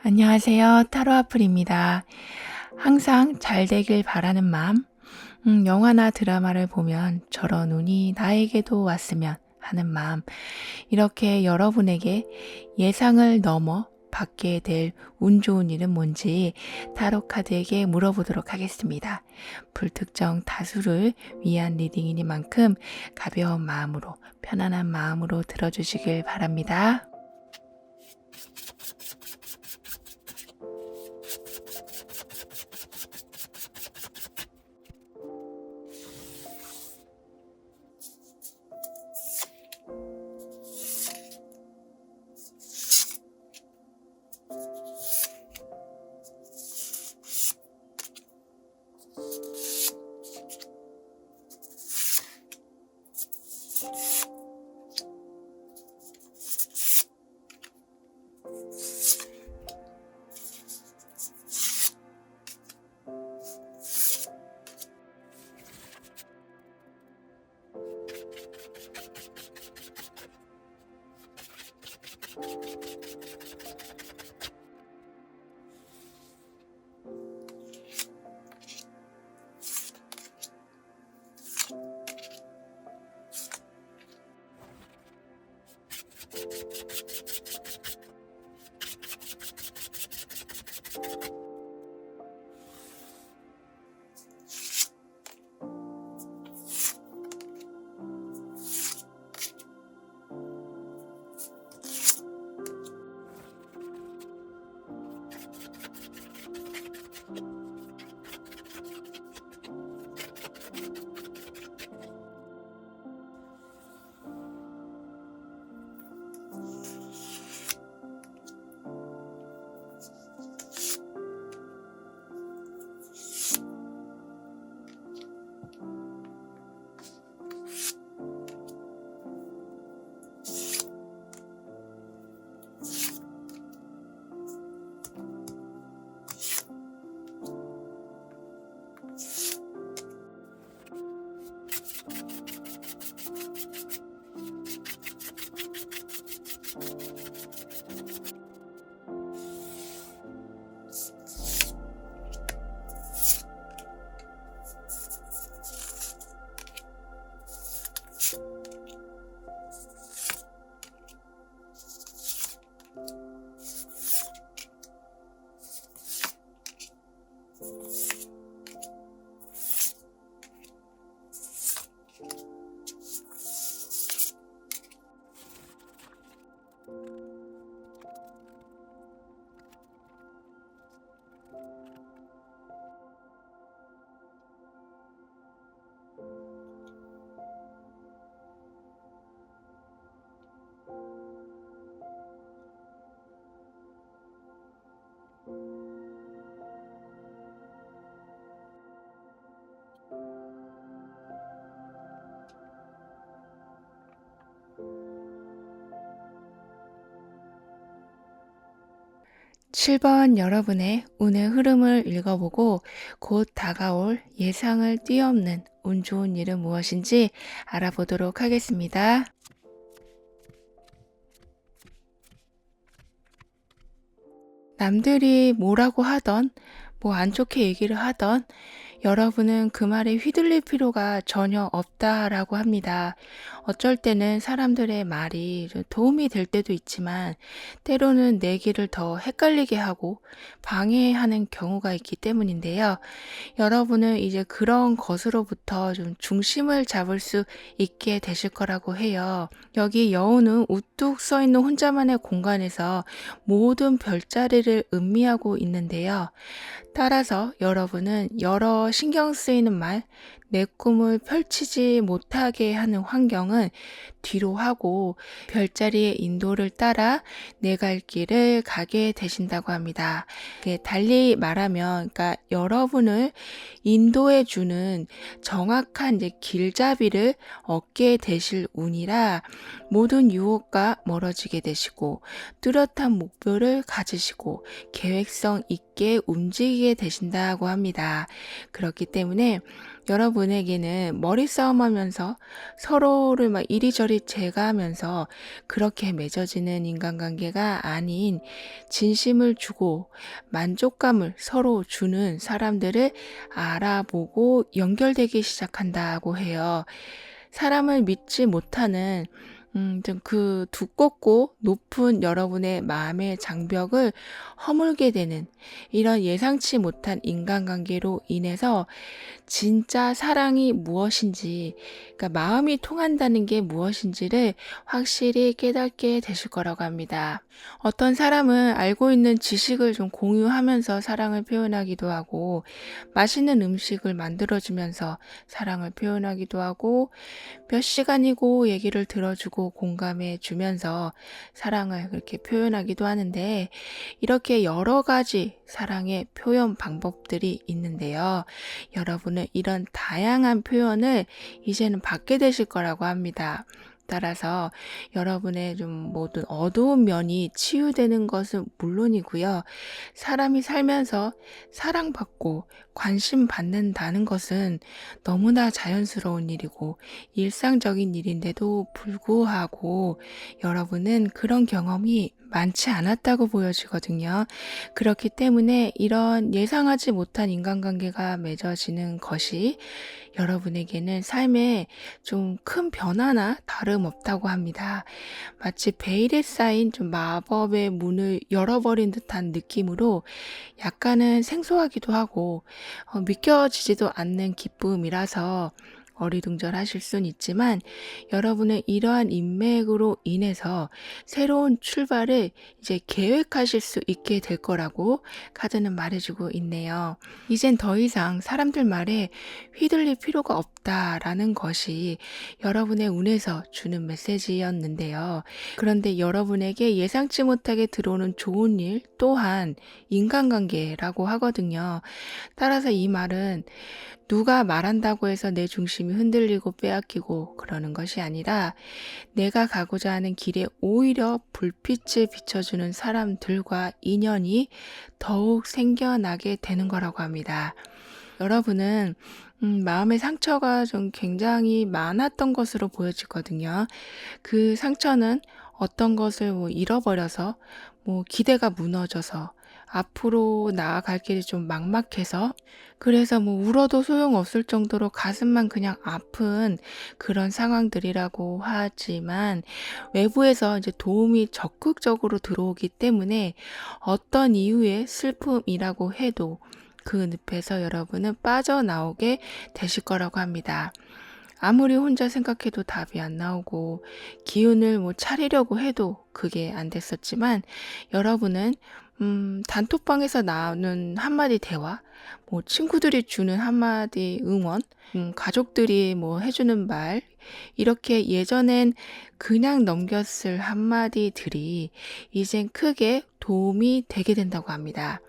안녕하세요. 타로 아플입니다. 항상 잘 되길 바라는 마음, 영화나 드라마를 보면 저런 운이 나에게도 왔으면 하는 마음, 이렇게 여러분에게 예상을 넘어 받게 될 운 좋은 일은 뭔지 타로 카드에게 물어보도록 하겠습니다. 불특정 다수를 위한 리딩이니만큼 가벼운 마음으로, 편안한 마음으로 들어주시길 바랍니다. (7번) 여러분의 운의 흐름을 읽어보고 곧 다가올 예상을 뛰어넘는 운 좋은 일은 무엇인지 알아보도록 하겠습니다. 남들이 뭐라고 하던 뭐 안 좋게 얘기를 하던 여러분은 그 말에 휘둘릴 필요가 전혀 없다라고 합니다. 어쩔 때는 사람들의 말이 도움이 될 때도 있지만 때로는 내 길을 더 헷갈리게 하고 방해하는 경우가 있기 때문인데요. 여러분은 이제 그런 것으로부터 좀 중심을 잡을 수 있게 되실 거라고 해요. 여기 여우는 우뚝 서 있는 혼자만의 공간에서 모든 별자리를 음미하고 있는데요. 따라서 여러분은 여러 신경 쓰이는 말, 내 꿈을 펼치지 못하게 하는 환경은 뒤로 하고 별자리의 인도를 따라 내 갈 길을 가게 되신다고 합니다. 달리 말하면, 그러니까 여러분을 인도해 주는 정확한 이제 길잡이를 얻게 되실 운이라 모든 유혹과 멀어지게 되시고 뚜렷한 목표를 가지시고 계획성 있게 움직이게 되신다고 합니다. 그렇기 때문에 여러분에게는 머리싸움하면서 서로를 막 이리저리 제가하면서 그렇게 맺어지는 인간관계가 아닌 진심을 주고 만족감을 서로 주는 사람들을 알아보고 연결되기 시작한다고 해요. 사람을 믿지 못하는 좀 그 두껍고 높은 여러분의 마음의 장벽을 허물게 되는 이런 예상치 못한 인간관계로 인해서 진짜 사랑이 무엇인지, 그러니까 마음이 통한다는 게 무엇인지를 확실히 깨닫게 되실 거라고 합니다. 어떤 사람은 알고 있는 지식을 좀 공유하면서 사랑을 표현하기도 하고, 맛있는 음식을 만들어주면서 사랑을 표현하기도 하고, 몇 시간이고 얘기를 들어주고 공감해 주면서 사랑을 그렇게 표현하기도 하는데, 이렇게 여러 가지 사랑의 표현 방법들이 있는데요. 여러분은 이런 다양한 표현을 이제는 받게 되실 거라고 합니다. 따라서 여러분의 좀 모든 어두운 면이 치유되는 것은 물론이고요. 사람이 살면서 사랑받고 관심 받는다는 것은 너무나 자연스러운 일이고 일상적인 일인데도 불구하고 여러분은 그런 경험이 많지 않았다고 보여지거든요. 그렇기 때문에 이런 예상하지 못한 인간관계가 맺어지는 것이 여러분에게는 삶에 좀 큰 변화나 다름없다고 합니다. 마치 베일에 쌓인 좀 마법의 문을 열어버린 듯한 느낌으로 약간은 생소하기도 하고 믿겨지지도 않는 기쁨이라서 어리둥절하실 순 있지만 여러분은 이러한 인맥으로 인해서 새로운 출발을 이제 계획하실 수 있게 될 거라고 카드는 말해주고 있네요. 이젠 더 이상 사람들 말에 휘둘릴 필요가 없다라는 것이 여러분의 운에서 주는 메시지였는데요. 그런데 여러분에게 예상치 못하게 들어오는 좋은 일 또한 인간관계라고 하거든요. 따라서 이 말은 누가 말한다고 해서 내 중심이 흔들리고 빼앗기고 그러는 것이 아니라 내가 가고자 하는 길에 오히려 불빛을 비춰주는 사람들과 인연이 더욱 생겨나게 되는 거라고 합니다. 여러분은 마음의 상처가 좀 굉장히 많았던 것으로 보여지거든요. 그 상처는 어떤 것을 잃어버려서 기대가 무너져서 앞으로 나아갈 길이 좀 막막해서 그래서 울어도 소용없을 정도로 가슴만 그냥 아픈 그런 상황들이라고 하지만 외부에서 이제 도움이 적극적으로 들어오기 때문에 어떤 이유의 슬픔이라고 해도 그 늪에서 여러분은 빠져나오게 되실 거라고 합니다. 아무리 혼자 생각해도 답이 안 나오고 기운을 차리려고 해도 그게 안 됐었지만 여러분은 단톡방에서 나오는 한마디 대화, 친구들이 주는 한마디 응원, 가족들이 해주는 말, 이렇게 예전엔 그냥 넘겼을 한마디들이 이젠 크게 도움이 되게 된다고 합니다.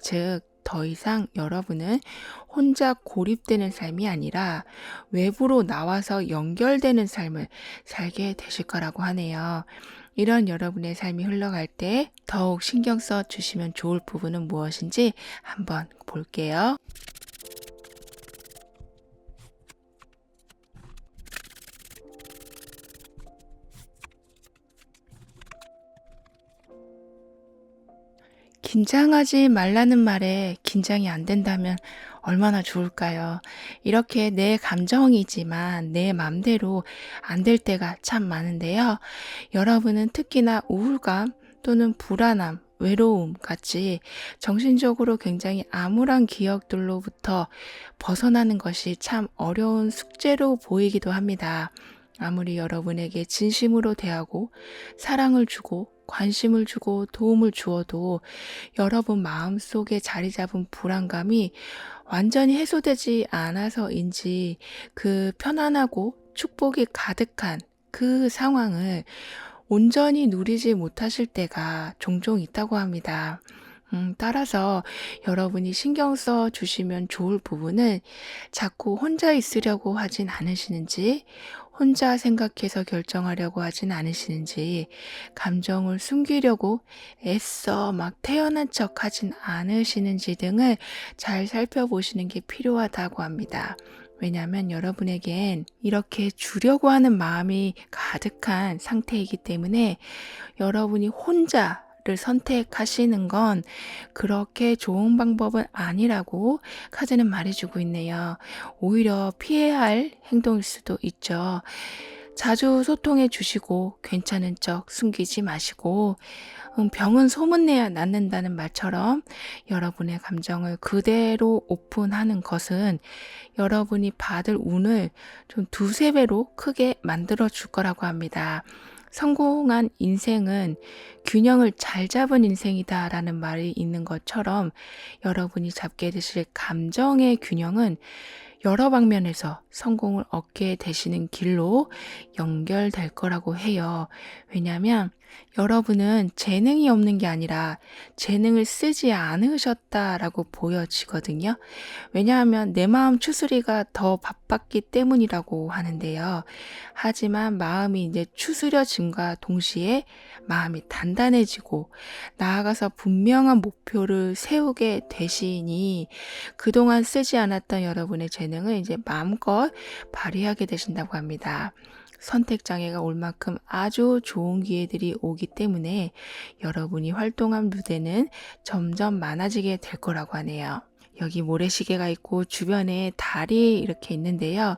즉, 더 이상 여러분은 혼자 고립되는 삶이 아니라 외부로 나와서 연결되는 삶을 살게 되실 거라고 하네요. 이런 여러분의 삶이 흘러갈 때 더욱 신경 써 주시면 좋을 부분은 무엇인지 한번 볼게요. 긴장하지 말라는 말에 긴장이 안 된다면 얼마나 좋을까요? 이렇게 내 감정이지만 내 맘대로 안 될 때가 참 많은데요. 여러분은 특히나 우울감 또는 불안함, 외로움 같이 정신적으로 굉장히 암울한 기억들로부터 벗어나는 것이 참 어려운 숙제로 보이기도 합니다. 아무리 여러분에게 진심으로 대하고 사랑을 주고 관심을 주고 도움을 주어도 여러분 마음속에 자리 잡은 불안감이 완전히 해소되지 않아서인지 그 편안하고 축복이 가득한 그 상황을 온전히 누리지 못하실 때가 종종 있다고 합니다. 따라서 여러분이 신경 써 주시면 좋을 부분은 자꾸 혼자 있으려고 하진 않으시는지, 혼자 생각해서 결정하려고 하진 않으시는지, 감정을 숨기려고 애써 막 태어난 척 하진 않으시는지 등을 잘 살펴보시는 게 필요하다고 합니다. 왜냐하면 여러분에겐 이렇게 주려고 하는 마음이 가득한 상태이기 때문에 여러분이 혼자를 선택하시는 건 그렇게 좋은 방법은 아니라고 카드는 말해주고 있네요. 오히려 피해야 할 행동일 수도 있죠. 자주 소통해 주시고 괜찮은 척 숨기지 마시고 병은 소문내야 낫는다는 말처럼 여러분의 감정을 그대로 오픈하는 것은 여러분이 받을 운을 좀 두세 배로 크게 만들어 줄 거라고 합니다. 성공한 인생은 균형을 잘 잡은 인생이다라는 말이 있는 것처럼 여러분이 잡게 되실 감정의 균형은 여러 방면에서 성공을 얻게 되시는 길로 연결될 거라고 해요. 왜냐하면 여러분은 재능이 없는 게 아니라 재능을 쓰지 않으셨다라고 보여지거든요. 왜냐하면 내 마음 추스리가 더 바빴기 때문이라고 하는데요. 하지만 마음이 이제 추스려짐과 동시에 마음이 단단해지고 나아가서 분명한 목표를 세우게 되시니 그동안 쓰지 않았던 여러분의 재능을 이제 마음껏 발휘하게 되신다고 합니다. 선택 장애가 올 만큼 아주 좋은 기회들이 오기 때문에 여러분이 활동한 무대는 점점 많아지게 될 거라고 하네요. 여기 모래시계가 있고 주변에 달이 이렇게 있는데요.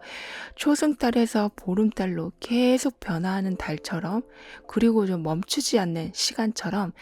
초승달에서 보름달로 계속 변화하는 달처럼 그리고 좀 멈추지 않는 시간처럼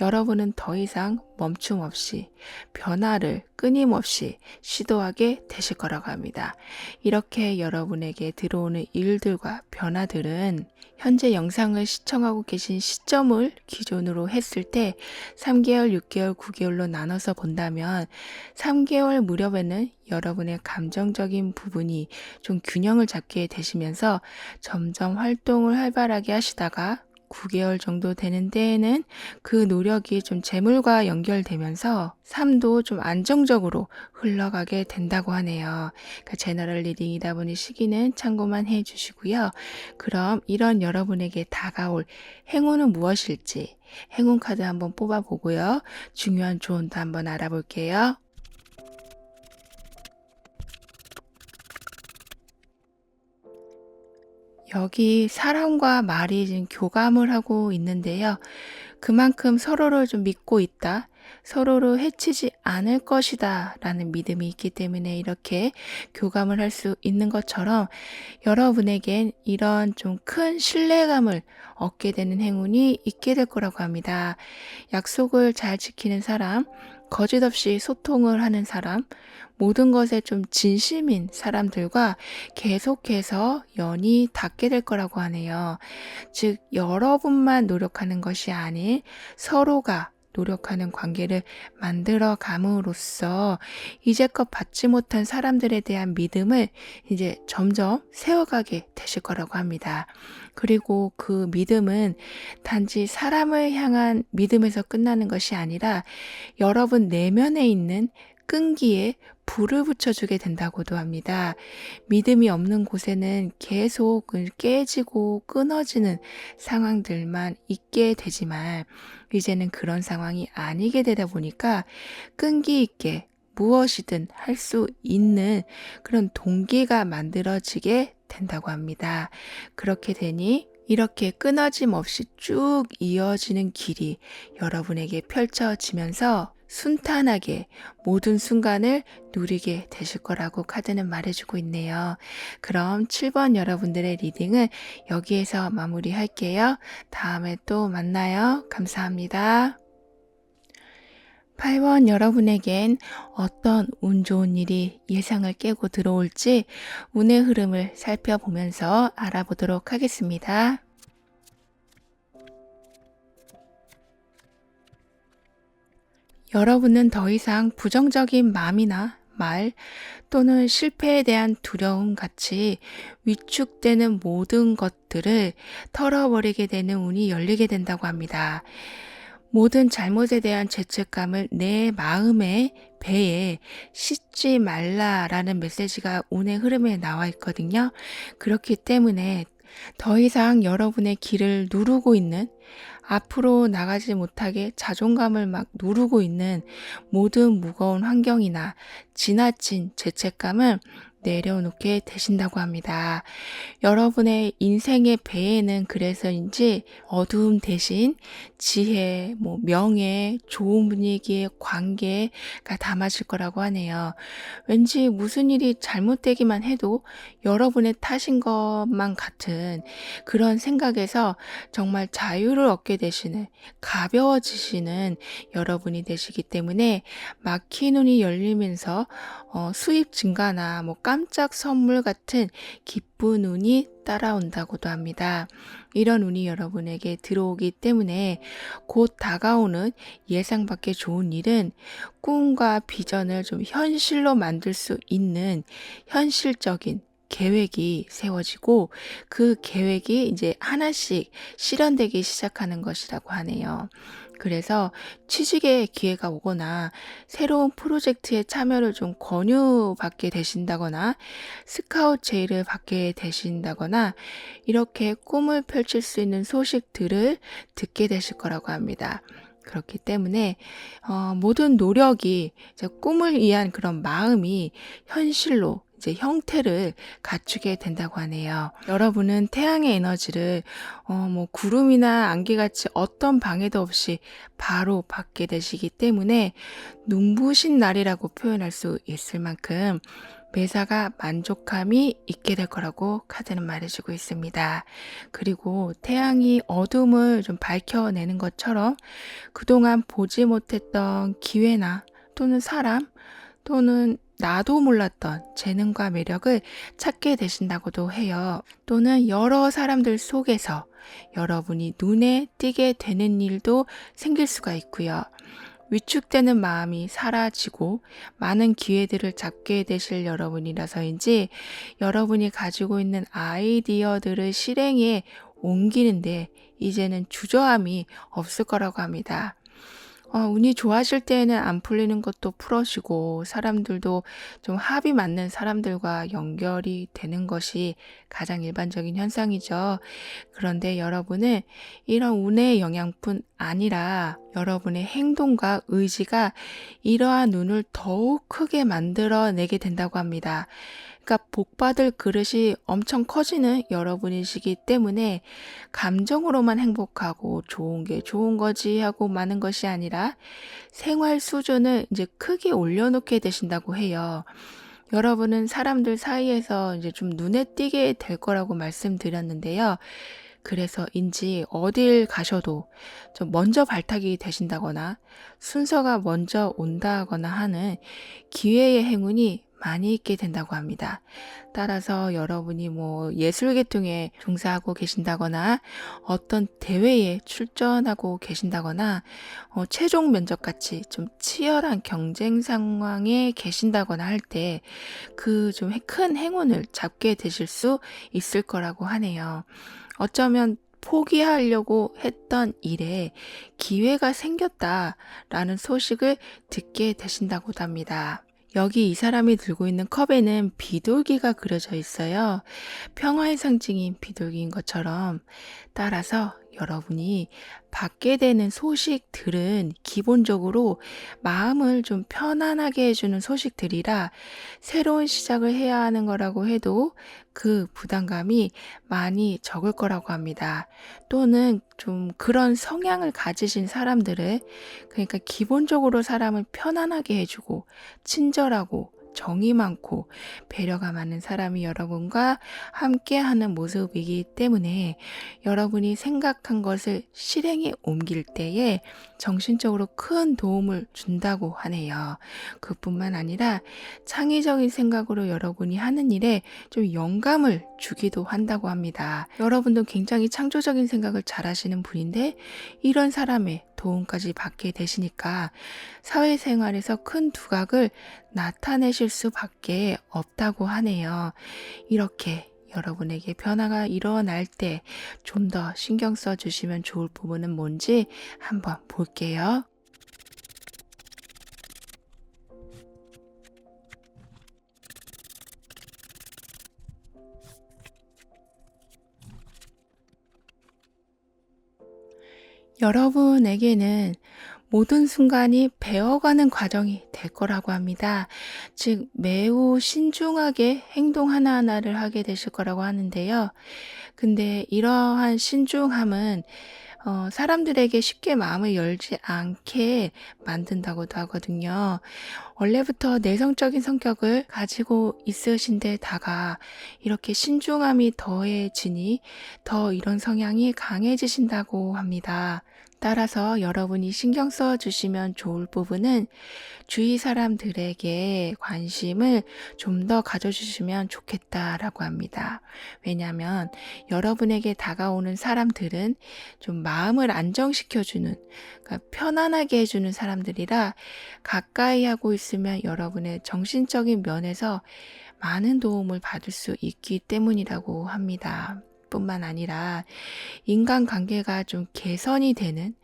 여러분은 더 이상 멈춤 없이 변화를 끊임없이 시도하게 되실 거라고 합니다. 이렇게 여러분에게 들어오는 일들과 변화들은 현재 영상을 시청하고 계신 시점을 기준으로 했을 때 3개월, 6개월, 9개월로 나눠서 본다면 3개월 무렵에는 여러분의 감정적인 부분이 좀 균형을 잡게 되시면서 점점 활동을 활발하게 하시다가 9개월 정도 되는 때에는 그 노력이 좀 재물과 연결되면서 삶도 좀 안정적으로 흘러가게 된다고 하네요. 그러니까 제너럴 리딩이다 보니 시기는 참고만 해주시고요. 그럼 이런 여러분에게 다가올 행운은 무엇일지 행운 카드 한번 뽑아보고요. 중요한 조언도 한번 알아볼게요. 여기 사람과 말이 지금 교감을 하고 있는데요. 그만큼 서로를 좀 믿고 있다. 서로를 해치지 않을 것이다 라는 믿음이 있기 때문에 이렇게 교감을 할 수 있는 것처럼 여러분에겐 이런 좀 큰 신뢰감을 얻게 되는 행운이 있게 될 거라고 합니다. 약속을 잘 지키는 사람, 거짓 없이 소통을 하는 사람, 모든 것에 좀 진심인 사람들과 계속해서 연이 닿게 될 거라고 하네요. 즉, 여러분만 노력하는 것이 아닌 서로가 노력하는 관계를 만들어 감으로써 이제껏 받지 못한 사람들에 대한 믿음을 이제 점점 세워가게 되실 거라고 합니다. 그리고 그 믿음은 단지 사람을 향한 믿음에서 끝나는 것이 아니라 여러분 내면에 있는 끈기에 불을 붙여주게 된다고도 합니다. 믿음이 없는 곳에는 계속 깨지고 끊어지는 상황들만 있게 되지만 이제는 그런 상황이 아니게 되다 보니까 끈기 있게 무엇이든 할 수 있는 그런 동기가 만들어지게 된다고 합니다. 그렇게 되니 이렇게 끊어짐 없이 쭉 이어지는 길이 여러분에게 펼쳐지면서 순탄하게 모든 순간을 누리게 되실 거라고 카드는 말해주고 있네요. 그럼 7번 여러분들의 리딩은 여기에서 마무리할게요. 다음에 또 만나요. 감사합니다. 8번 여러분에겐 어떤 운 좋은 일이 예상을 깨고 들어올지 운의 흐름을 살펴보면서 알아보도록 하겠습니다. 여러분은 더 이상 부정적인 마음이나 말 또는 실패에 대한 두려움 같이 위축되는 모든 것들을 털어버리게 되는 운이 열리게 된다고 합니다. 모든 잘못에 대한 죄책감을 내 마음의 배에 싣지 말라라는 메시지가 운의 흐름에 나와 있거든요. 그렇기 때문에 더 이상 여러분의 길을 누르고 있는 앞으로 나가지 못하게 자존감을 막 누르고 있는 모든 무거운 환경이나 지나친 죄책감은 내려놓게 되신다고 합니다. 여러분의 인생의 배에는 그래서인지 어두움 대신 지혜, 명예, 좋은 분위기의 관계가 담아질 거라고 하네요. 왠지 무슨 일이 잘못되기만 해도 여러분의 탓인 것만 같은 그런 생각에서 정말 자유를 얻게 되시는, 가벼워지시는 여러분이 되시기 때문에 막힌 눈이 열리면서 수입 증가나 깜짝 선물 같은 기쁜 운이 따라온다고도 합니다. 이런 운이 여러분에게 들어오기 때문에 곧 다가오는 예상 밖의 좋은 일은 꿈과 비전을 좀 현실로 만들 수 있는 현실적인 계획이 세워지고 그 계획이 이제 하나씩 실현되기 시작하는 것이라고 하네요. 그래서 취직의 기회가 오거나 새로운 프로젝트에 참여를 좀 권유받게 되신다거나 스카우트 제의를 받게 되신다거나 이렇게 꿈을 펼칠 수 있는 소식들을 듣게 되실 거라고 합니다. 그렇기 때문에 모든 노력이 이제 꿈을 위한 그런 마음이 현실로 이제 형태를 갖추게 된다고 하네요. 여러분은 태양의 에너지를 구름이나 안개같이 어떤 방해도 없이 바로 받게 되시기 때문에 눈부신 날이라고 표현할 수 있을 만큼 매사가 만족함이 있게 될 거라고 카드는 말해주고 있습니다. 그리고 태양이 어둠을 좀 밝혀내는 것처럼 그동안 보지 못했던 기회나 또는 사람 또는 나도 몰랐던 재능과 매력을 찾게 되신다고도 해요. 또는 여러 사람들 속에서 여러분이 눈에 띄게 되는 일도 생길 수가 있고요. 위축되는 마음이 사라지고 많은 기회들을 잡게 되실 여러분이라서인지 여러분이 가지고 있는 아이디어들을 실행에 옮기는데 이제는 주저함이 없을 거라고 합니다. 운이 좋아질 때에는 안 풀리는 것도 풀어지고 사람들도 좀 합이 맞는 사람들과 연결이 되는 것이 가장 일반적인 현상이죠. 그런데 여러분은 이런 운의 영향뿐 아니라 여러분의 행동과 의지가 이러한 운을 더욱 크게 만들어내게 된다고 합니다. 그러니까 복받을 그릇이 엄청 커지는 여러분이시기 때문에 감정으로만 행복하고 좋은 게 좋은 거지 하고 마는 것이 아니라 생활 수준을 이제 크게 올려놓게 되신다고 해요. 여러분은 사람들 사이에서 이제 좀 눈에 띄게 될 거라고 말씀드렸는데요. 그래서인지 어딜 가셔도 좀 먼저 발탁이 되신다거나 순서가 먼저 온다거나 하는 기회의 행운이 많이 있게 된다고 합니다. 따라서 여러분이 예술 계통에 종사하고 계신다거나 어떤 대회에 출전하고 계신다거나 최종 면접같이 좀 치열한 경쟁 상황에 계신다거나 할 때 그 좀 큰 행운을 잡게 되실 수 있을 거라고 하네요. 어쩌면 포기하려고 했던 일에 기회가 생겼다라는 소식을 듣게 되신다고도 합니다. 여기 이 사람이 들고 있는 컵에는 비둘기가 그려져 있어요. 평화의 상징인 비둘기인 것처럼. 따라서 여러분이 받게 되는 소식들은 기본적으로 마음을 좀 편안하게 해주는 소식들이라 새로운 시작을 해야 하는 거라고 해도 그 부담감이 많이 적을 거라고 합니다. 또는 좀 그런 성향을 가지신 사람들을, 그러니까 기본적으로 사람을 편안하게 해주고 친절하고 정이 많고 배려가 많은 사람이 여러분과 함께하는 모습이기 때문에 여러분이 생각한 것을 실행에 옮길 때에 정신적으로 큰 도움을 준다고 하네요. 그뿐만 아니라 창의적인 생각으로 여러분이 하는 일에 좀 영감을 주기도 한다고 합니다. 여러분도 굉장히 창조적인 생각을 잘 하시는 분인데 이런 사람의 도움까지 받게 되시니까 사회생활에서 큰 두각을 나타내실 수밖에 없다고 하네요. 이렇게 여러분에게 변화가 일어날 때 좀 더 신경 써 주시면 좋을 부분은 뭔지 한번 볼게요. 여러분에게는 모든 순간이 배워가는 과정이 될 거라고 합니다. 즉, 매우 신중하게 행동 하나하나를 하게 되실 거라고 하는데요. 근데 이러한 신중함은 사람들에게 쉽게 마음을 열지 않게 만든다고도 하거든요. 원래부터 내성적인 성격을 가지고 있으신 데다가 이렇게 신중함이 더해지니 더 이런 성향이 강해지신다고 합니다. 따라서 여러분이 신경 써 주시면 좋을 부분은 주위 사람들에게 관심을 좀 더 가져주시면 좋겠다라고 합니다. 왜냐하면 여러분에게 다가오는 사람들은 좀 마음을 안정시켜주는, 그러니까 편안하게 해주는 사람들이라 가까이 하고 있으면 여러분의 정신적인 면에서 많은 도움을 받을 수 있기 때문이라고 합니다. 뿐만 아니라 인간관계가 좀 개선이 되는,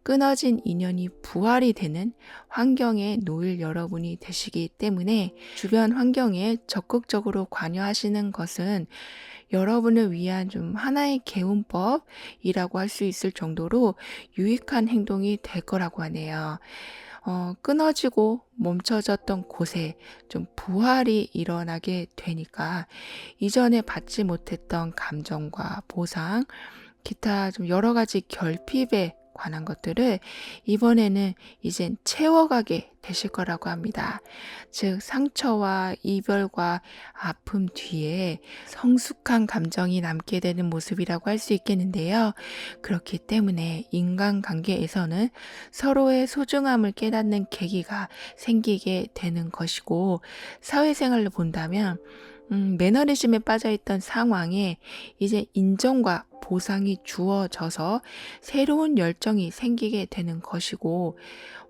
끊어진 인연이 부활이 되는 환경에 놓일 여러분이 되시기 때문에 주변 환경에 적극적으로 관여하시는 것은 여러분을 위한 좀 하나의 개운법이라고 할 수 있을 정도로 유익한 행동이 될 거라고 하네요. 끊어지고 멈춰졌던 곳에 좀 부활이 일어나게 되니까 이전에 받지 못했던 감정과 보상, 기타 좀 여러 가지 결핍에 관한 것들을 이번에는 이젠 채워가게 되실 거라고 합니다. 즉, 상처와 이별과 아픔 뒤에 성숙한 감정이 남게 되는 모습이라고 할 수 있겠는데요. 그렇기 때문에 인간관계에서는 서로의 소중함을 깨닫는 계기가 생기게 되는 것이고, 사회생활을 본다면 매너리즘에 빠져있던 상황에 이제 인정과 보상이 주어져서 새로운 열정이 생기게 되는 것이고,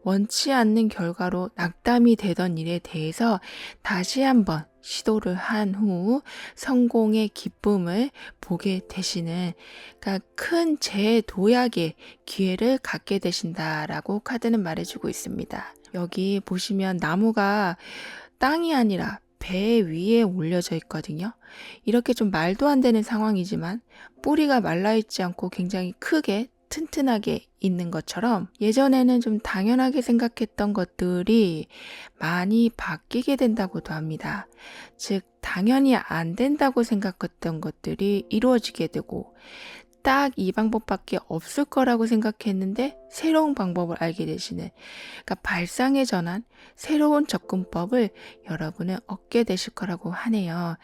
원치 않는 결과로 낙담이 되던 일에 대해서 다시 한번 시도를 한 후 성공의 기쁨을 보게 되시는, 그러니까 큰 재도약의 기회를 갖게 되신다라고 카드는 말해주고 있습니다. 여기 보시면 나무가 땅이 아니라 배 위에 올려져 있거든요. 이렇게 좀 말도 안 되는 상황이지만 뿌리가 말라있지 않고 굉장히 크게 튼튼하게 있는 것처럼 예전에는 좀 당연하게 생각했던 것들이 많이 바뀌게 된다고도 합니다. 즉, 당연히 안 된다고 생각했던 것들이 이루어지게 되고, 딱 이 방법밖에 없을 거라고 생각했는데 새로운 방법을 알게 되시는, 그러니까 발상의 전환, 새로운 접근법을 여러분은 얻게 되실 거라고 하네요.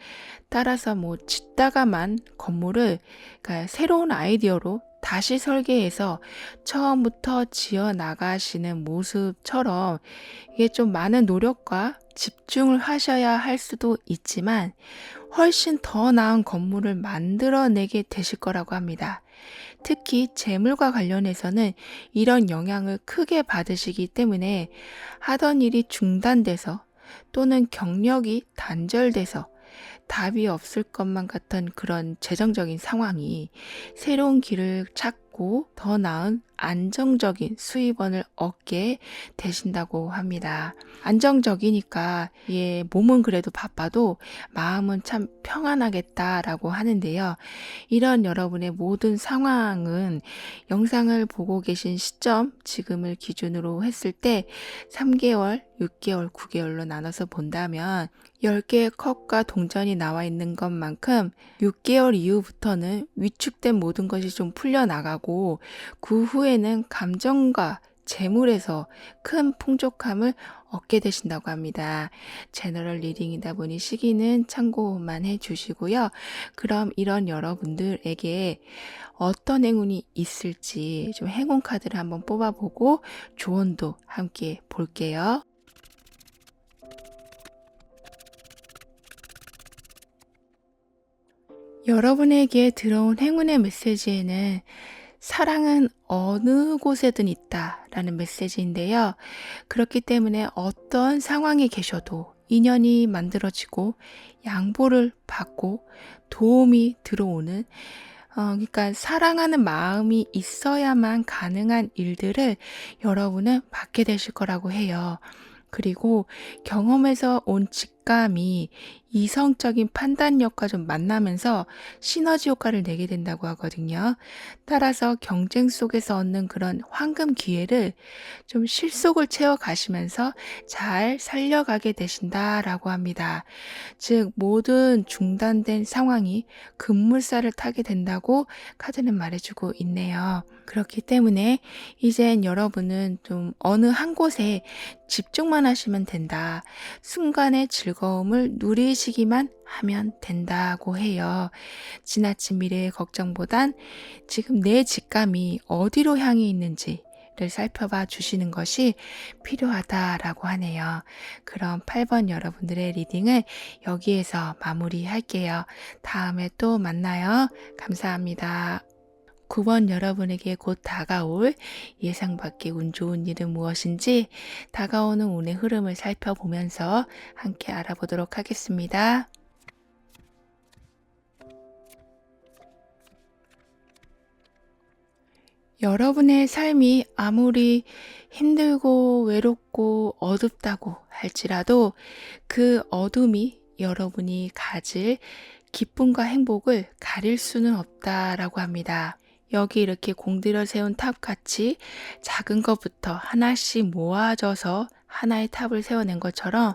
따라서 짓다가만 건물을, 그러니까 새로운 아이디어로 다시 설계해서 처음부터 지어 나가시는 모습처럼 이게 좀 많은 노력과 집중을 하셔야 할 수도 있지만 훨씬 더 나은 건물을 만들어내게 되실 거라고 합니다. 특히 재물과 관련해서는 이런 영향을 크게 받으시기 때문에 하던 일이 중단돼서 또는 경력이 단절돼서 답이 없을 것만 같은 그런 재정적인 상황이 새로운 길을 찾고 더 나은 안정적인 수입원을 얻게 되신다고 합니다. 안정적이니까 몸은 그래도 바빠도 마음은 참 평안하겠다라고 하는데요. 이런 여러분의 모든 상황은 영상을 보고 계신 시점, 지금을 기준으로 했을 때 3개월, 6개월, 9개월로 나눠서 본다면 10개의 컵과 동전이 나와 있는 것만큼 6개월 이후부터는 위축된 모든 것이 좀 풀려나가고 그 후에는 감정과 재물에서 큰 풍족함을 얻게 되신다고 합니다. 제너럴 리딩이다 보니 시기는 참고만 해주시고요. 그럼 이런 여러분들에게 어떤 행운이 있을지 좀 행운 카드를 한번 뽑아보고 조언도 함께 볼게요. 여러분에게 들어온 행운의 메시지에는 사랑은 어느 곳에든 있다라는 메시지인데요. 그렇기 때문에 어떤 상황에 계셔도 인연이 만들어지고 양보를 받고 도움이 들어오는, 그러니까 사랑하는 마음이 있어야만 가능한 일들을 여러분은 받게 되실 거라고 해요. 그리고 경험에서 온 직감, 직감이 이성적인 판단력과 좀 만나면서 시너지 효과를 내게 된다고 하거든요. 따라서 경쟁 속에서 얻는 그런 황금 기회를 좀 실속을 채워 가시면서 잘 살려가게 되신다라고 합니다. 즉, 모든 중단된 상황이 급물살을 타게 된다고 카드는 말해주고 있네요. 그렇기 때문에 이젠 여러분은 좀 어느 한 곳에 집중만 하시면 된다. 순간의 즐거움을 누리시기만 하면 된다고 해요. 지나친 미래의 걱정보단 지금 내 직감이 어디로 향해 있는지 를 살펴봐 주시는 것이 필요하다라고 하네요. 그럼 8번 여러분들의 리딩을 여기에서 마무리할게요. 다음에 또 만나요. 감사합니다. 9번 여러분에게 곧 다가올 예상 밖의 운 좋은 일은 무엇인지 다가오는 운의 흐름을 살펴보면서 함께 알아보도록 하겠습니다. 여러분의 삶이 아무리 힘들고 외롭고 어둡다고 할지라도 그 어둠이 여러분이 가질 기쁨과 행복을 가릴 수는 없다라고 합니다. 여기 이렇게 공들여 세운 탑같이 작은 것부터 하나씩 모아져서 하나의 탑을 세워낸 것처럼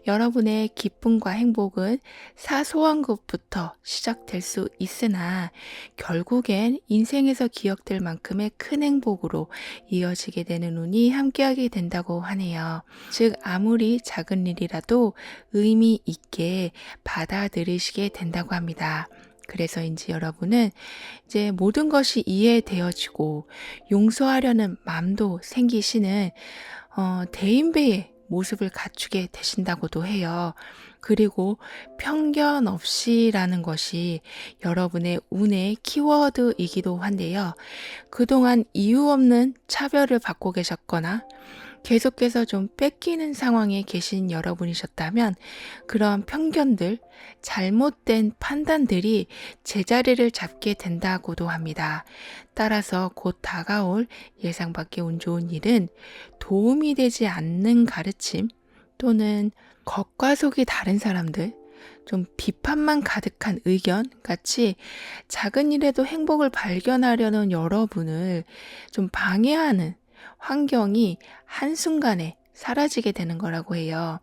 여러분의 기쁨과 행복은 사소한 것부터 시작될 수 있으나 결국엔 인생에서 기억될 만큼의 큰 행복으로 이어지게 되는 운이 함께하게 된다고 하네요. 즉, 아무리 작은 일이라도 의미 있게 받아들이시게 된다고 합니다. 그래서인지 여러분은 이제 모든 것이 이해되어지고 용서하려는 마음도 생기시는 대인배의 모습을 갖추게 되신다고도 해요. 그리고 편견 없이라는 것이 여러분의 운의 키워드이기도 한데요. 그동안 이유 없는 차별을 받고 계셨거나 계속해서 좀 뺏기는 상황에 계신 여러분이셨다면 그런 편견들, 잘못된 판단들이 제자리를 잡게 된다고도 합니다. 따라서 곧 다가올 예상 밖의 운 좋은 일은 도움이 되지 않는 가르침 또는 겉과 속이 다른 사람들, 좀 비판만 가득한 의견 같이 작은 일에도 행복을 발견하려는 여러분을 좀 방해하는 환경이 한순간에 사라지게 되는 거라고 해요.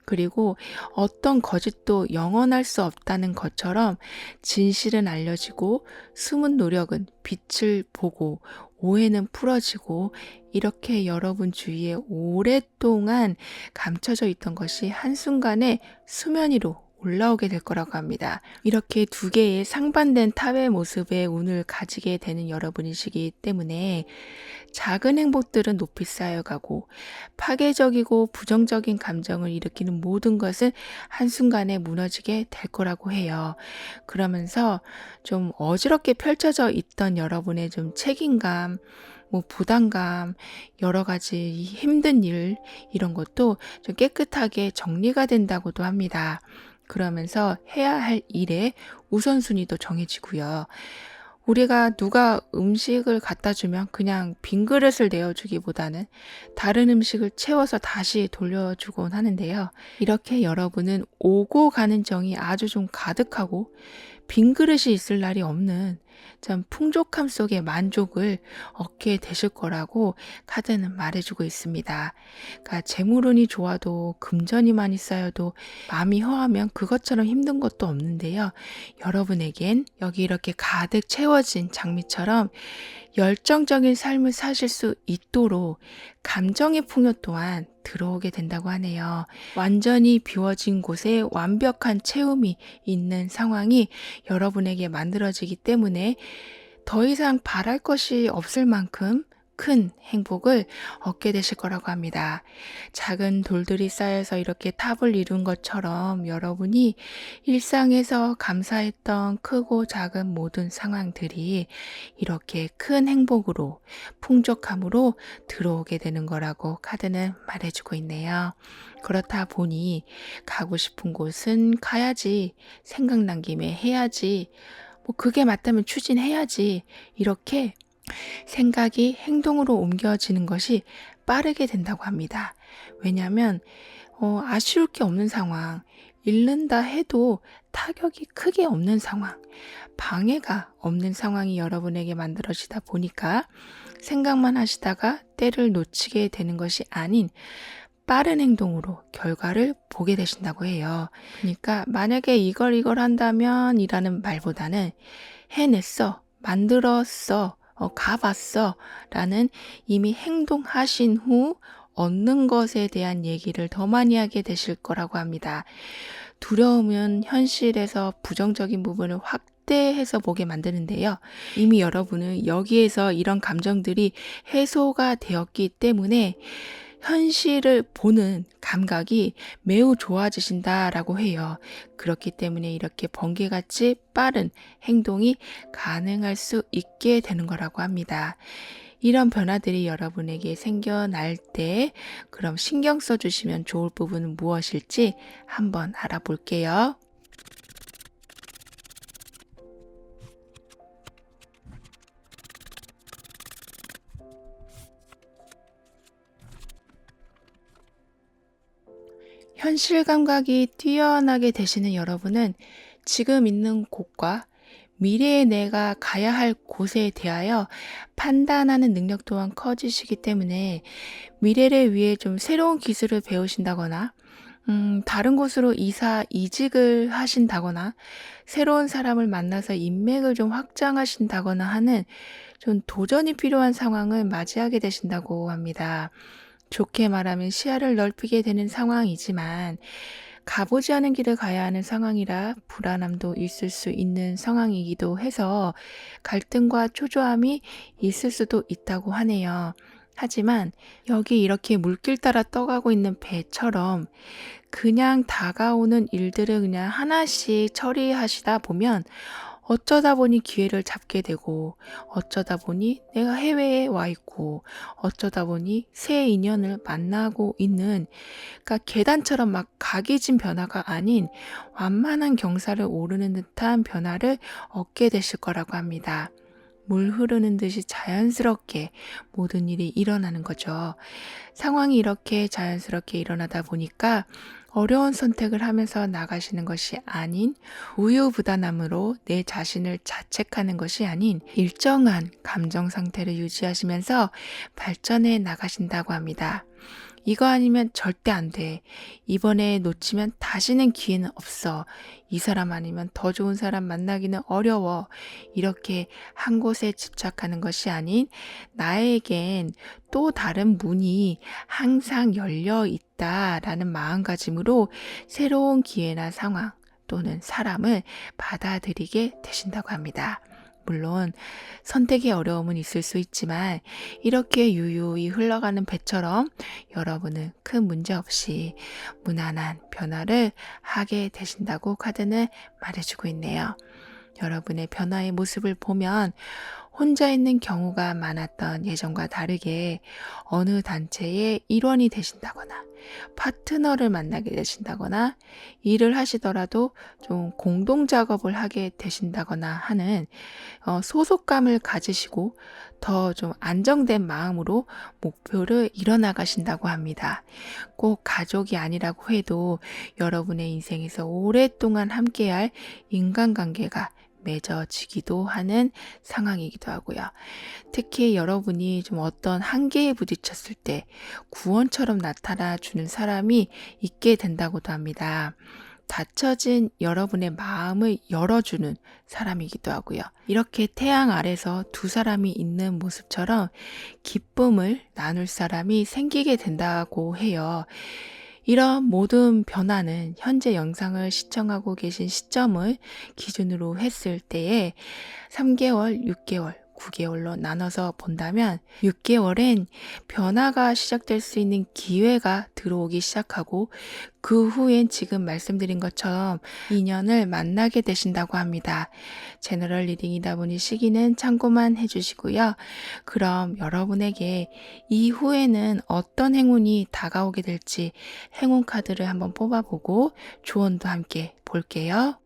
그리고 어떤 거짓도 영원할 수 없다는 것처럼 진실은 알려지고 숨은 노력은 빛을 보고 오해는 풀어지고 이렇게 여러분 주위에 오랫동안 감춰져 있던 것이 한순간에 수면 위로 올라오게 될 거라고 합니다. 이렇게 두 개의 상반된 탑의 모습의 운을 가지게 되는 여러분이시기 때문에 작은 행복들은 높이 쌓여가고 파괴적이고 부정적인 감정을 일으키는 모든 것은 한순간에 무너지게 될 거라고 해요. 그러면서 좀 어지럽게 펼쳐져 있던 여러분의 좀 책임감, 부담감, 여러 가지 힘든 일, 이런 것도 좀 깨끗하게 정리가 된다고도 합니다. 그러면서 해야 할 일의 우선순위도 정해지고요. 우리가 누가 음식을 갖다 주면 그냥 빈 그릇을 내어주기보다는 다른 음식을 채워서 다시 돌려주곤 하는데요. 이렇게 여러분은 오고 가는 정이 아주 좀 가득하고 빈 그릇이 있을 날이 없는 참 풍족함 속의 만족을 얻게 되실 거라고 카드는 말해주고 있습니다. 그러니까 재물운이 좋아도 금전이 많이 쌓여도 마음이 허하면 그것처럼 힘든 것도 없는데요. 여러분에겐 여기 이렇게 가득 채워진 장미처럼 열정적인 삶을 사실 수 있도록 감정의 풍요 또한 들어오게 된다고 하네요. 완전히 비워진 곳에 완벽한 채움이 있는 상황이 여러분에게 만들어지기 때문에 더 이상 바랄 것이 없을 만큼 큰 행복을 얻게 되실 거라고 합니다. 작은 돌들이 쌓여서 이렇게 탑을 이룬 것처럼 여러분이 일상에서 감사했던 크고 작은 모든 상황들이 이렇게 큰 행복으로 풍족함으로 들어오게 되는 거라고 카드는 말해주고 있네요. 그렇다 보니 가고 싶은 곳은 가야지, 생각난 김에 해야지, 그게 맞다면 추진해야지, 이렇게 생각이 행동으로 옮겨지는 것이 빠르게 된다고 합니다. 왜냐하면 아쉬울 게 없는 상황, 잃는다 해도 타격이 크게 없는 상황, 방해가 없는 상황이 여러분에게 만들어지다 보니까 생각만 하시다가 때를 놓치게 되는 것이 아닌 빠른 행동으로 결과를 보게 되신다고 해요. 그러니까 만약에 이걸 한다면 이라는 말보다는 해냈어, 만들었어, 가봤어 라는 이미 행동하신 후 얻는 것에 대한 얘기를 더 많이 하게 되실 거라고 합니다. 두려움은 현실에서 부정적인 부분을 확대해서 보게 만드는데요. 이미 여러분은 여기에서 이런 감정들이 해소가 되었기 때문에 현실을 보는 감각이 매우 좋아지신다라고 해요. 그렇기 때문에 이렇게 번개같이 빠른 행동이 가능할 수 있게 되는 거라고 합니다. 이런 변화들이 여러분에게 생겨날 때 그럼 신경 써주시면 좋을 부분은 무엇일지 한번 알아볼게요. 현실 감각이 뛰어나게 되시는 여러분은 지금 있는 곳과 미래의 내가 가야 할 곳에 대하여 판단하는 능력 또한 커지시기 때문에 미래를 위해 좀 새로운 기술을 배우신다거나 다른 곳으로 이직을 하신다거나 새로운 사람을 만나서 인맥을 좀 확장하신다거나 하는 좀 도전이 필요한 상황을 맞이하게 되신다고 합니다. 좋게 말하면 시야를 넓히게 되는 상황이지만 가보지 않은 길을 가야 하는 상황이라 불안함도 있을 수 있는 상황이기도 해서 갈등과 초조함이 있을 수도 있다고 하네요. 하지만 여기 이렇게 물길 따라 떠가고 있는 배처럼 그냥 다가오는 일들을 그냥 하나씩 처리하시다 보면 어쩌다 보니 기회를 잡게 되고 어쩌다 보니 내가 해외에 와 있고 어쩌다 보니 새 인연을 만나고 있는 그러니까 계단처럼 막 각이진 변화가 아닌 완만한 경사를 오르는 듯한 변화를 얻게 되실 거라고 합니다. 물 흐르는 듯이 자연스럽게 모든 일이 일어나는 거죠. 상황이 이렇게 자연스럽게 일어나다 보니까 어려운 선택을 하면서 나가시는 것이 아닌 우유부단함으로 내 자신을 자책하는 것이 아닌 일정한 감정 상태를 유지하시면서 발전해 나가신다고 합니다. 이거 아니면 절대 안 돼. 이번에 놓치면 다시는 기회는 없어. 이 사람 아니면 더 좋은 사람 만나기는 어려워. 이렇게 한 곳에 집착하는 것이 아닌 나에겐 또 다른 문이 항상 열려 있다라는 마음가짐으로 새로운 기회나 상황 또는 사람을 받아들이게 되신다고 합니다. 물론 선택의 어려움은 있을 수 있지만 이렇게 유유히 흘러가는 배처럼 여러분은 큰 문제 없이 무난한 변화를 하게 되신다고 카드는 말해주고 있네요. 여러분의 변화의 모습을 보면 혼자 있는 경우가 많았던 예전과 다르게 어느 단체의 일원이 되신다거나 파트너를 만나게 되신다거나 일을 하시더라도 좀 공동 작업을 하게 되신다거나 하는 소속감을 가지시고 더 좀 안정된 마음으로 목표를 이뤄나가신다고 합니다. 꼭 가족이 아니라고 해도 여러분의 인생에서 오랫동안 함께할 인간관계가 맺어지기도 하는 상황이기도 하고요. 특히 여러분이 좀 어떤 한계에 부딪혔을 때 구원처럼 나타나 주는 사람이 있게 된다고도 합니다. 닫혀진 여러분의 마음을 열어주는 사람이기도 하고요. 이렇게 태양 아래서 두 사람이 있는 모습처럼 기쁨을 나눌 사람이 생기게 된다고 해요. 이런 모든 변화는 현재 영상을 시청하고 계신 시점을 기준으로 했을 때에 3개월, 6개월, 9개월로 나눠서 본다면 6개월엔 변화가 시작될 수 있는 기회가 들어오기 시작하고 그 후엔 지금 말씀드린 것처럼 인연을 만나게 되신다고 합니다. 제너럴 리딩이다 보니 시기는 참고만 해주시고요. 그럼 여러분에게 이후에는 어떤 행운이 다가오게 될지 행운 카드를 한번 뽑아보고 조언도 함께 볼게요.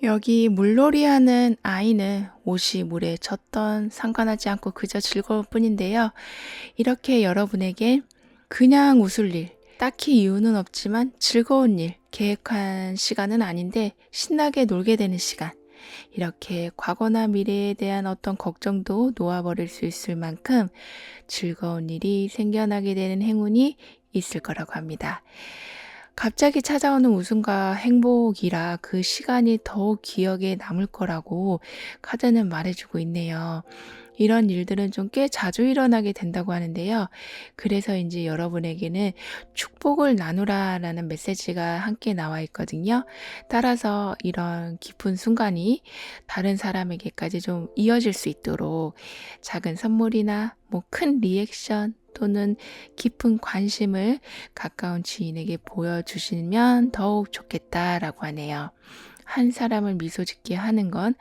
여기 물놀이하는 아이는 옷이 물에 젖던 상관하지 않고 그저 즐거울 뿐인데요. 이렇게 여러분에게 그냥 웃을 일, 딱히 이유는 없지만 즐거운 일, 계획한 시간은 아닌데 신나게 놀게 되는 시간. 이렇게 과거나 미래에 대한 어떤 걱정도 놓아버릴 수 있을 만큼 즐거운 일이 생겨나게 되는 행운이 있을 거라고 합니다. 갑자기 찾아오는 웃음과 행복이라 그 시간이 더욱 기억에 남을 거라고 카드는 말해주고 있네요. 이런 일들은 좀 꽤 자주 일어나게 된다고 하는데요. 그래서인지 여러분에게는 축복을 나누라라는 메시지가 함께 나와 있거든요. 따라서 이런 깊은 순간이 다른 사람에게까지 좀 이어질 수 있도록 작은 선물이나 뭐 큰 리액션 또는 깊은 관심을 가까운 지인에게 보여주시면 더욱 좋겠다라고 하네요. 한 사람을 미소 짓게 하는 건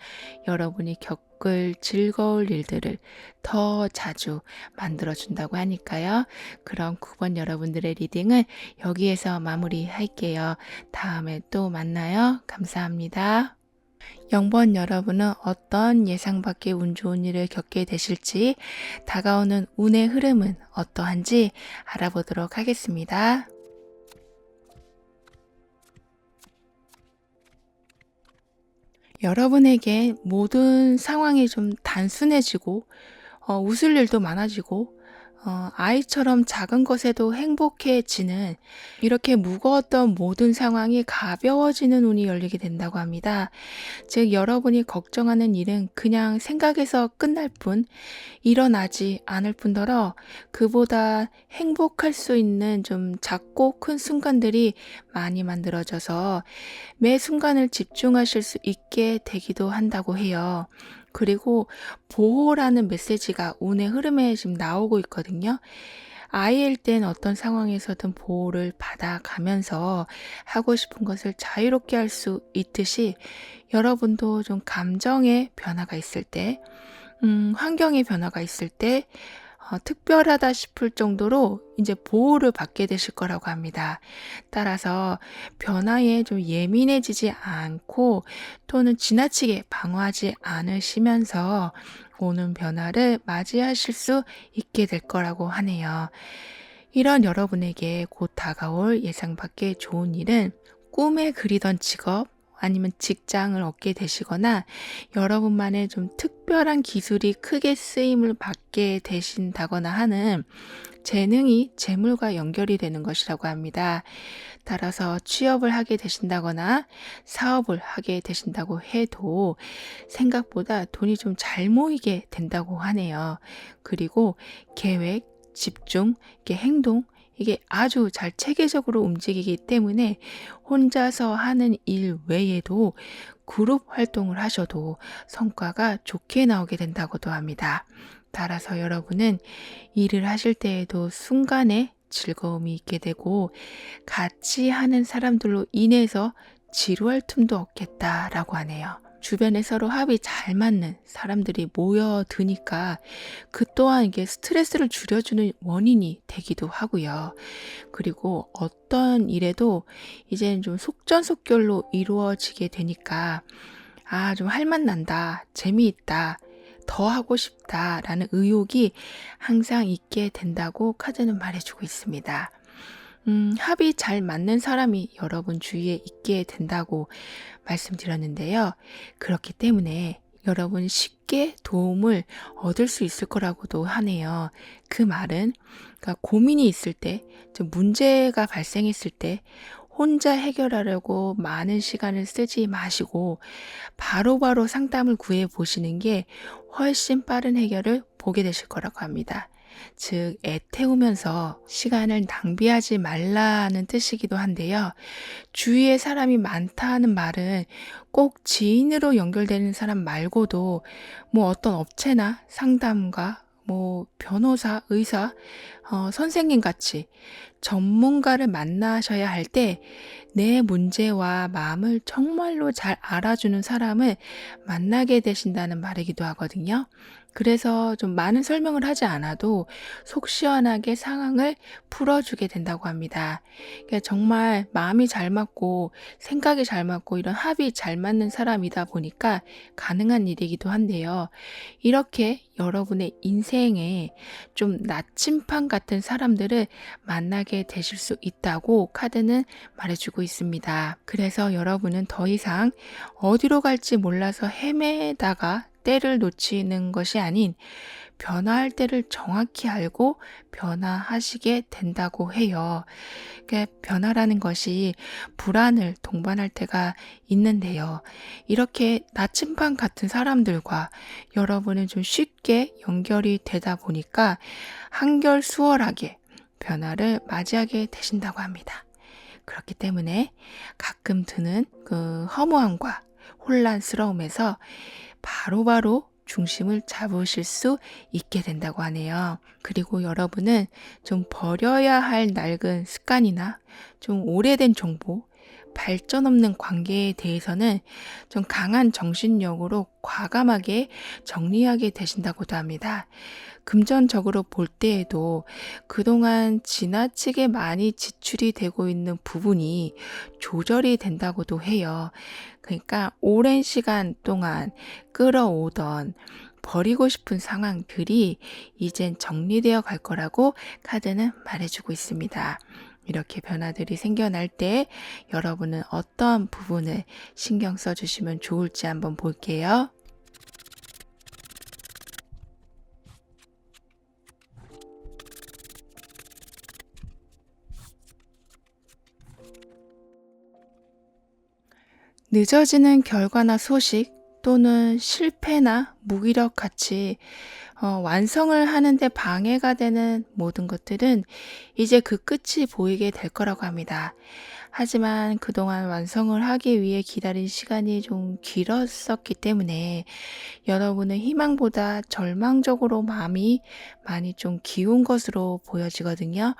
여러분이 겪을 즐거울 일들을 더 자주 만들어준다고 하니까요. 그럼 9번 여러분들의 리딩은 여기에서 마무리할게요. 다음에 또 만나요. 감사합니다. 0번 여러분은 어떤 예상 밖의 운 좋은 일을 겪게 되실지, 다가오는 운의 흐름은 어떠한지 알아보도록 하겠습니다. 여러분에게 모든 상황이 좀 단순해지고 웃을 일도 많아지고 아이처럼 작은 것에도 행복해지는, 이렇게 무거웠던 모든 상황이 가벼워지는 운이 열리게 된다고 합니다. 즉 여러분이 걱정하는 일은 그냥 생각에서 끝날 뿐 일어나지 않을 뿐더러 그보다 행복할 수 있는 좀 작고 큰 순간들이 많이 만들어져서 매 순간을 집중하실 수 있게 되기도 한다고 해요. 그리고 보호라는 메시지가 운의 흐름에 지금 나오고 있거든요. 아이일 땐 어떤 상황에서든 보호를 받아가면서 하고 싶은 것을 자유롭게 할 수 있듯이, 여러분도 좀 감정의 변화가 있을 때, 환경의 변화가 있을 때 특별하다 싶을 정도로 이제 보호를 받게 되실 거라고 합니다. 따라서 변화에 좀 예민해지지 않고 또는 지나치게 방어하지 않으시면서 오는 변화를 맞이하실 수 있게 될 거라고 하네요. 이런 여러분에게 곧 다가올 예상 밖의 좋은 일은 꿈에 그리던 직업, 아니면 직장을 얻게 되시거나 여러분만의 좀 특별한 기술이 크게 쓰임을 받게 되신다거나 하는 재능이 재물과 연결이 되는 것이라고 합니다. 따라서 취업을 하게 되신다거나 사업을 하게 되신다고 해도 생각보다 돈이 좀 잘 모이게 된다고 하네요. 그리고 계획, 집중, 이게 행동, 이게 아주 잘 체계적으로 움직이기 때문에 혼자서 하는 일 외에도 그룹 활동을 하셔도 성과가 좋게 나오게 된다고도 합니다. 따라서 여러분은 일을 하실 때에도 순간에 즐거움이 있게 되고 같이 하는 사람들로 인해서 지루할 틈도 없겠다라고 하네요. 주변에 서로 합이 잘 맞는 사람들이 모여드니까 그 또한 이게 스트레스를 줄여주는 원인이 되기도 하고요. 그리고 어떤 일에도 이제는 좀 속전속결로 이루어지게 되니까 좀 할맛 난다, 재미있다, 더 하고 싶다라는 의욕이 항상 있게 된다고 카드는 말해주고 있습니다. 합이 잘 맞는 사람이 여러분 주위에 있게 된다고 말씀드렸는데요. 그렇기 때문에 여러분 쉽게 도움을 얻을 수 있을 거라고도 하네요. 그 말은 그러니까 고민이 있을 때, 문제가 발생했을 때 혼자 해결하려고 많은 시간을 쓰지 마시고 바로바로 상담을 구해 보시는 게 훨씬 빠른 해결을 보게 되실 거라고 합니다. 즉, 애태우면서 시간을 낭비하지 말라는 뜻이기도 한데요. 주위에 사람이 많다는 말은 꼭 지인으로 연결되는 사람 말고도 뭐 어떤 업체나 상담가, 뭐 변호사, 의사, 선생님 같이 전문가를 만나셔야 할 때 내 문제와 마음을 정말로 잘 알아주는 사람을 만나게 되신다는 말이기도 하거든요. 그래서 좀 많은 설명을 하지 않아도 속 시원하게 상황을 풀어주게 된다고 합니다. 그러니까 정말 마음이 잘 맞고 생각이 잘 맞고 이런 합이 잘 맞는 사람이다 보니까 가능한 일이기도 한데요. 이렇게 여러분의 인생에 좀 나침반 같은 사람들을 만나게 되실 수 있다고 카드는 말해주고 있습니다. 그래서 여러분은 더 이상 어디로 갈지 몰라서 헤매다가 때를 놓치는 것이 아닌 변화할 때를 정확히 알고 변화하시게 된다고 해요. 그러니까 변화라는 것이 불안을 동반할 때가 있는데요. 이렇게 나침반 같은 사람들과 여러분은 좀 쉽게 연결이 되다 보니까 한결 수월하게 변화를 맞이하게 되신다고 합니다. 그렇기 때문에 가끔 드는 그 허무함과 혼란스러움에서 바로바로 중심을 잡으실 수 있게 된다고 하네요. 그리고 여러분은 좀 버려야 할 낡은 습관이나 좀 오래된 정보, 발전 없는 관계에 대해서는 좀 강한 정신력으로 과감하게 정리하게 되신다고도 합니다. 금전적으로 볼 때에도 그동안 지나치게 많이 지출이 되고 있는 부분이 조절이 된다고도 해요. 그러니까 오랜 시간 동안 끌어오던 버리고 싶은 상황들이 이젠 정리되어 갈 거라고 카드는 말해주고 있습니다. 이렇게 변화들이 생겨날 때 여러분은 어떤 부분을 신경 써주시면 좋을지 한번 볼게요. 늦어지는 결과나 소식 또는 실패나 무기력 같이 완성을 하는데 방해가 되는 모든 것들은 이제 그 끝이 보이게 될 거라고 합니다. 하지만 그동안 완성을 하기 위해 기다린 시간이 좀 길었었기 때문에 여러분은 희망보다 절망적으로 마음이 많이 좀 기운 것으로 보여지거든요.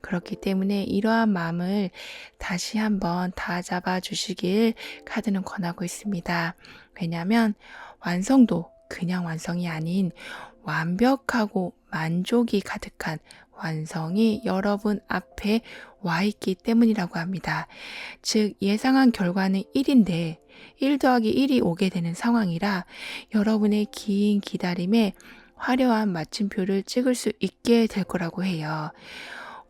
그렇기 때문에 이러한 마음을 다시 한번 다잡아 주시길 카드는 권하고 있습니다. 왜냐하면 완성도 그냥 완성이 아닌 완벽하고 만족이 가득한 완성이 여러분 앞에 와 있기 때문이라고 합니다. 즉 예상한 결과는 1인데 1 더하기 1이 오게 되는 상황이라 여러분의 긴 기다림에 화려한 마침표를 찍을 수 있게 될 거라고 해요.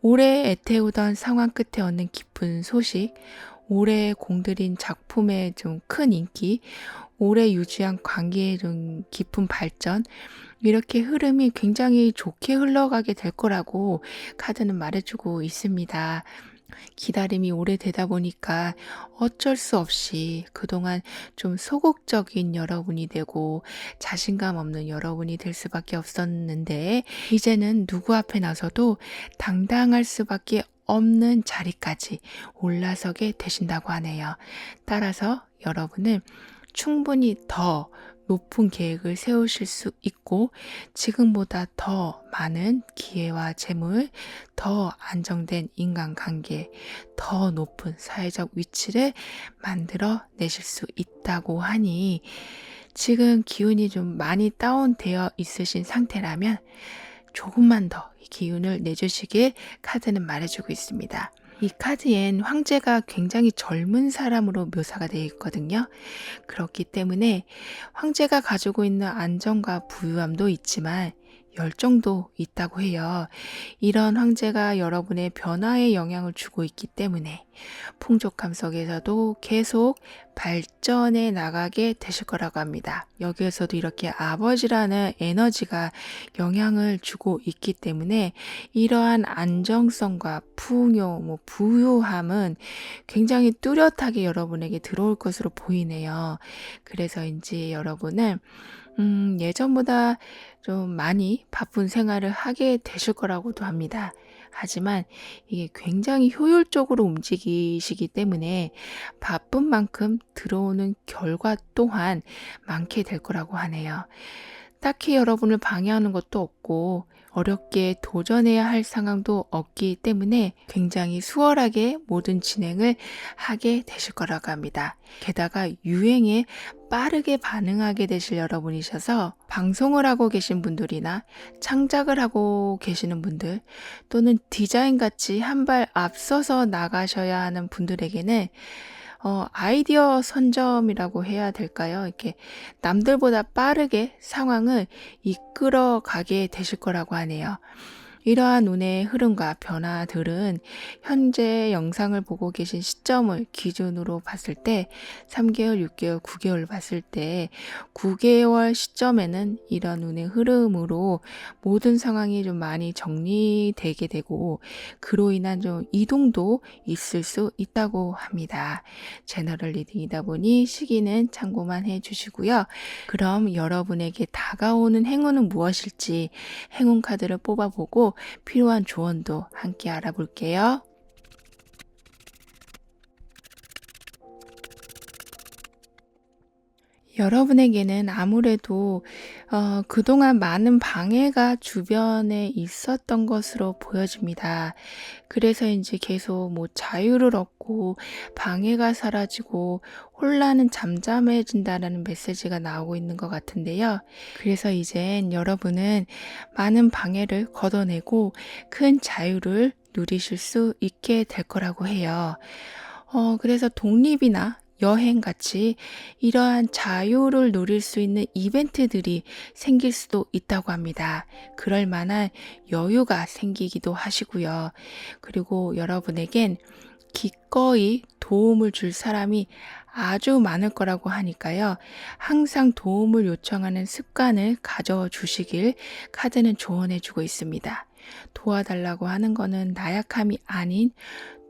오래 애태우던 상황 끝에 얻는 기쁜 소식, 오래 공들인 작품의 좀 큰 인기, 오래 유지한 관계의 좀 깊은 발전, 이렇게 흐름이 굉장히 좋게 흘러가게 될 거라고 카드는 말해주고 있습니다. 기다림이 오래되다 보니까 어쩔 수 없이 그동안 좀 소극적인 여러분이 되고 자신감 없는 여러분이 될 수밖에 없었는데 이제는 누구 앞에 나서도 당당할 수밖에 없는 자리까지 올라서게 되신다고 하네요. 따라서 여러분은 충분히 더 높은 계획을 세우실 수 있고 지금보다 더 많은 기회와 재물, 더 안정된 인간관계, 더 높은 사회적 위치를 만들어 내실 수 있다고 하니 지금 기운이 좀 많이 다운되어 있으신 상태라면 조금만 더 기운을 내주시길 카드는 말해주고 있습니다. 이 카드엔 황제가 굉장히 젊은 사람으로 묘사가 되어 있거든요. 그렇기 때문에 황제가 가지고 있는 안정과 부유함도 있지만 열정도 있다고 해요. 이런 황제가 여러분의 변화에 영향을 주고 있기 때문에 풍족함 속에서도 계속 발전해 나가게 되실 거라고 합니다. 여기에서도 이렇게 아버지라는 에너지가 영향을 주고 있기 때문에 이러한 안정성과 풍요, 부유함은 굉장히 뚜렷하게 여러분에게 들어올 것으로 보이네요. 그래서인지 여러분은 예전보다 좀 많이 바쁜 생활을 하게 되실 거라고도 합니다. 하지만 이게 굉장히 효율적으로 움직이시기 때문에 바쁜 만큼 들어오는 결과 또한 많게 될 거라고 하네요. 딱히 여러분을 방해하는 것도 없고 어렵게 도전해야 할 상황도 없기 때문에 굉장히 수월하게 모든 진행을 하게 되실 거라고 합니다. 게다가 유행에 빠르게 반응하게 되실 여러분이셔서 방송을 하고 계신 분들이나 창작을 하고 계시는 분들 또는 디자인 같이 한 발 앞서서 나가셔야 하는 분들에게는 아이디어 선점이라고 해야 될까요? 이렇게 남들보다 빠르게 상황을 이끌어 가게 되실 거라고 하네요. 이러한 운의 흐름과 변화들은 현재 영상을 보고 계신 시점을 기준으로 봤을 때 3개월, 6개월, 9개월 봤을 때 9개월 시점에는 이런 운의 흐름으로 모든 상황이 좀 많이 정리되게 되고 그로 인한 좀 이동도 있을 수 있다고 합니다. 제너럴 리딩이다 보니 시기는 참고만 해주시고요. 그럼 여러분에게 다가오는 행운은 무엇일지 행운 카드를 뽑아보고 필요한 조언도 함께 알아볼게요. 여러분에게는 아무래도 그동안 많은 방해가 주변에 있었던 것으로 보여집니다. 그래서 이제 계속 뭐 자유를 얻고 방해가 사라지고 혼란은 잠잠해진다라는 메시지가 나오고 있는 것 같은데요. 그래서 이젠 여러분은 많은 방해를 걷어내고 큰 자유를 누리실 수 있게 될 거라고 해요. 그래서 독립이나 여행 같이 이러한 자유를 누릴 수 있는 이벤트들이 생길 수도 있다고 합니다. 그럴 만한 여유가 생기기도 하시고요. 그리고 여러분에겐 기꺼이 도움을 줄 사람이 아주 많을 거라고 하니까요. 항상 도움을 요청하는 습관을 가져주시길 카드는 조언해주고 있습니다. 도와달라고 하는 거는 나약함이 아닌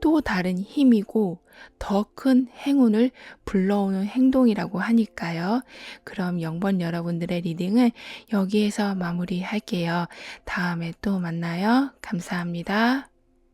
또 다른 힘이고 더 큰 행운을 불러오는 행동이라고 하니까요. 그럼 0번 여러분들의 리딩은 여기에서 마무리할게요. 다음에 또 만나요. 감사합니다.